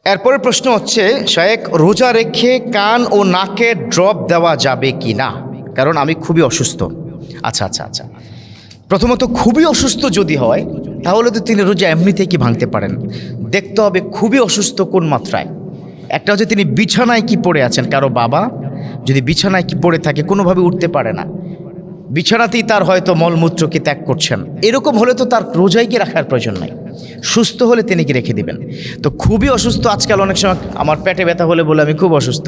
এরপরের প্রশ্ন হচ্ছে, শায়েখ রোজা রেখে কান ও নাকে ড্রপ দেওয়া যাবে কি না, কারণ আমি খুবই অসুস্থ। আচ্ছা, প্রথমত খুবই অসুস্থ যদি হয় তাহলে তো তিনি রোজা এমনিতেই কি ভাঙতে পারেন। দেখতে হবে খুবই অসুস্থ কোন মাত্রায়। একটা হচ্ছে তিনি বিছানায় কি পড়ে আছেন, কারো বাবা যদি বিছানায় কি পড়ে থাকে, কোনোভাবে উঠতে পারে না, বিছানাতেই তার হয়তো মলমূত্রকে ত্যাগ করছেন, এরকম হলে তো তার রোজাই কি রাখার প্রয়োজন নাই। সুস্থ হলে তিনি কি রেখে দিবেন। তো খুবই অসুস্থ, আজকাল অনেক সময় আমার পেটে ব্যথা হলে বলে আমি খুব অসুস্থ,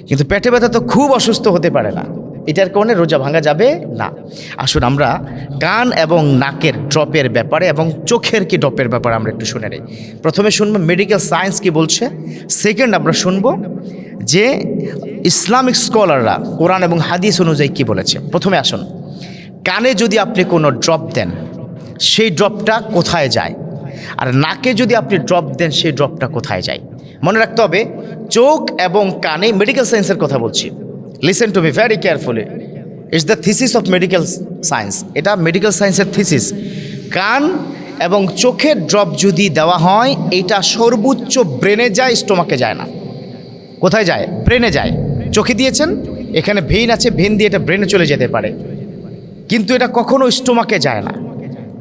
কিন্তু পেটে ব্যথা তো খুব অসুস্থ হতে পারে না, এটার কারণে রোজা ভাঙা যাবে না। আসুন আমরা কান এবং নাকের ড্রপের ব্যাপারে এবং চোখের কি ড্রপের ব্যাপারে আমরা একটু শুনে নিই। প্রথমে শুনবো মেডিকেল সায়েন্স কি বলছে, সেকেন্ড আমরা শুনবো যে ইসলামিক স্কলাররা কোরআন এবং হাদিস অনুযায়ী কি বলেছে। প্রথমে আসুন, কানে যদি আপনি কোনো ড্রপ দেন সেই ড্রপটা কোথায় যায়, আর নাকে যদি আপনি ড্রপ দেন সেই ড্রপটা কোথায় যায়। মনে রাখতে হবে চোখ এবং কানে, মেডিকেল সায়েন্সের কথা বলছি, listen to me very carefully, it's the thesis of medical science, এটা মেডিকেল সায়েন্সের থিসিস। কান এবং চোখের ড্রপ যদি দেওয়া হয় এটা সর্বোচ্চ ব্রেনে যায়, স্টোমাকে যায় না। কোথায় যায়? ব্রেনে যায়। চোখে দিয়েছেন, এখানে ভেইন আছে, ভেইন দিয়ে এটা ব্রেনে চলে যেতে পারে, কিন্তু এটা কখনো স্টোমাকে যায় না।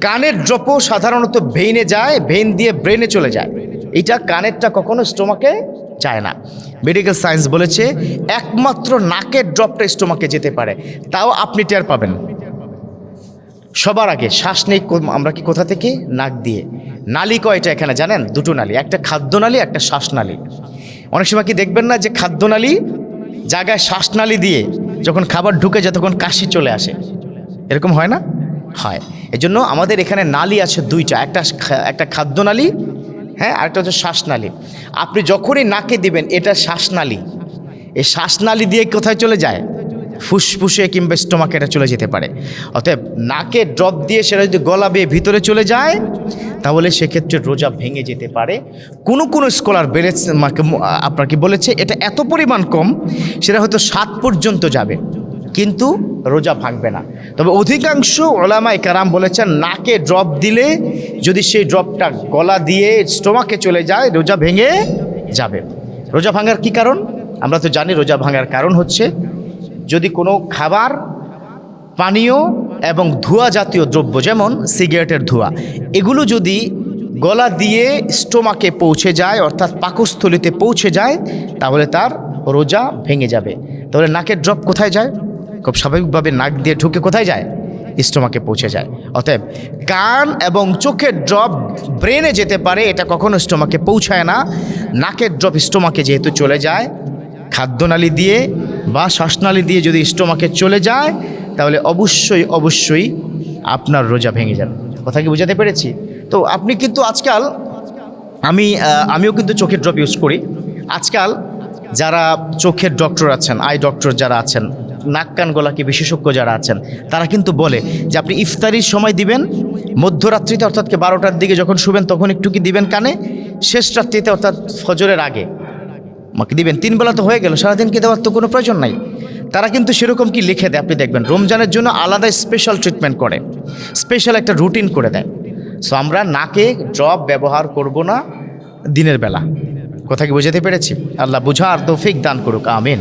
কানের ড্রপও সাধারণত ভেইনে যায়, ভেইন দিয়ে ব্রেনে চলে যায়, এটা কানেরটা কখনো স্টোমাকে যায় না। মেডিকেল সায়েন্স বলেছে একমাত্র নাকের ড্রপটা স্টোমাকে যেতে পারে, তাও আপনি টের পাবেন। সবার আগে শ্বাস নেই আমরা কি কোথা থেকে? নাক দিয়ে। নালী কয়টা এখানে জানেন? দুটো নালী, একটা খাদ্যনালী, একটা শ্বাসনালী। অনেক সময় কি দেখবেন না যে খাদ্যনালী জায়গায় শ্বাসনালী দিয়ে যখন খাবার ঢুকে যায় তখন কাশি চলে আসে, এরকম হয় না? হয়। এজন্য আমাদের এখানে নালী আছে দুইটা, একটা খাদ্যনালী, হ্যাঁ, আরেকটা হচ্ছে শ্বাসনালী। আপনি যখনই নাকে দিবেন এটা শ্বাসনালী, এই শ্বাসনালী দিয়ে কোথায় চলে যায়? ফুসফুসে কিংবা স্টোমাকে এটা চলে যেতে পারে। অতএব নাকে ড্রপ দিয়ে সেটা যদি গলা বেয়ে ভিতরে চলে যায় তাহলে সেক্ষেত্রে রোজা ভেঙে যেতে পারে। কোনো স্কলার বলেছে, আপনার কি বলেছে এটা এত পরিমাণ কম, সেটা হয়তো 7 পর্যন্ত যাবে, কিন্তু রোজা ভাঙবে না। তবে অধিকাংশ ওলামায়ে কেরাম বলেছেন নাকে ড্রপ দিলে যদি সেই ড্রপটা গলা দিয়ে স্টোমাকে চলে যায় রোজা ভেঙে যাবে। রোজা ভাঙার কি কারণ? আমরা তো জানি রোজা ভাঙার কারণ হচ্ছে যদি কোনো খাবার, পানীয় এবং ধোঁয়া জাতীয় দ্রব্য, যেমন সিগারেটের ধোঁয়া, এগুলো যদি গলা দিয়ে স্টোমাকে পৌঁছে যায়, অর্থাৎ পাকস্থলিতে পৌঁছে যায়, তাহলে তার রোজা ভেঙে যাবে। তাহলে নাকের ড্রপ কোথায় যায়? খুব স্বাভাবিকভাবে নাক দিয়ে ঢুকে কোথায় যায়? স্টোমাকে পৌঁছে যায়। অতএব কান এবং চোখের ড্রপ ব্রেনে যেতে পারে, এটা কখনো স্টোমাকে পৌঁছায় না। নাকের ড্রপ স্টোমাকে যেহেতু চলে যায়, খাদ্যনালী দিয়ে বা শ্বাসনালী দিয়ে যদি স্টোমাকে চলে যায় তাহলে অবশ্যই আপনার রোজা ভেঙে যাবে। কথা কি বোঝাতে পেরেছি? তো আপনি কিন্তু আজকাল, আমিও কিন্তু চোখের ড্রপ ইউজ করি। আজকাল যারা চোখের ডক্টর আছেন, আই ডক্টর যারা আছেন, নাক কান গলা কি বিশেষজ্ঞ যারা আছেন, তারা কিন্তু বলে যে আপনি ইফতারির সময় দিবেন, মধ্যরাত্রিতে অর্থাৎ 12টার দিকে যখন শুবেন তখন একটু কি দিবেন কানে, শেষ রাত্রিতে অর্থাৎ ফজরের আগে মাকে দিবেন। 3 বেলা তো হয়ে গেল, সারাদিন কি দেওয়ার তো কোনো প্রয়োজন নাই। তারা কিন্তু সেরকম কি লিখে দেয়, আপনি দেখবেন রমজানের জন্য আলাদা স্পেশাল ট্রিটমেন্ট করে, স্পেশাল একটা রুটিন করে দেয়। সো আমরা নাকে ড্রপ ব্যবহার করব না দিনের বেলা। কথা কি বোঝাতে পেরেছি? আল্লাহ বুঝার তৌফিক দান করুক, আমিন।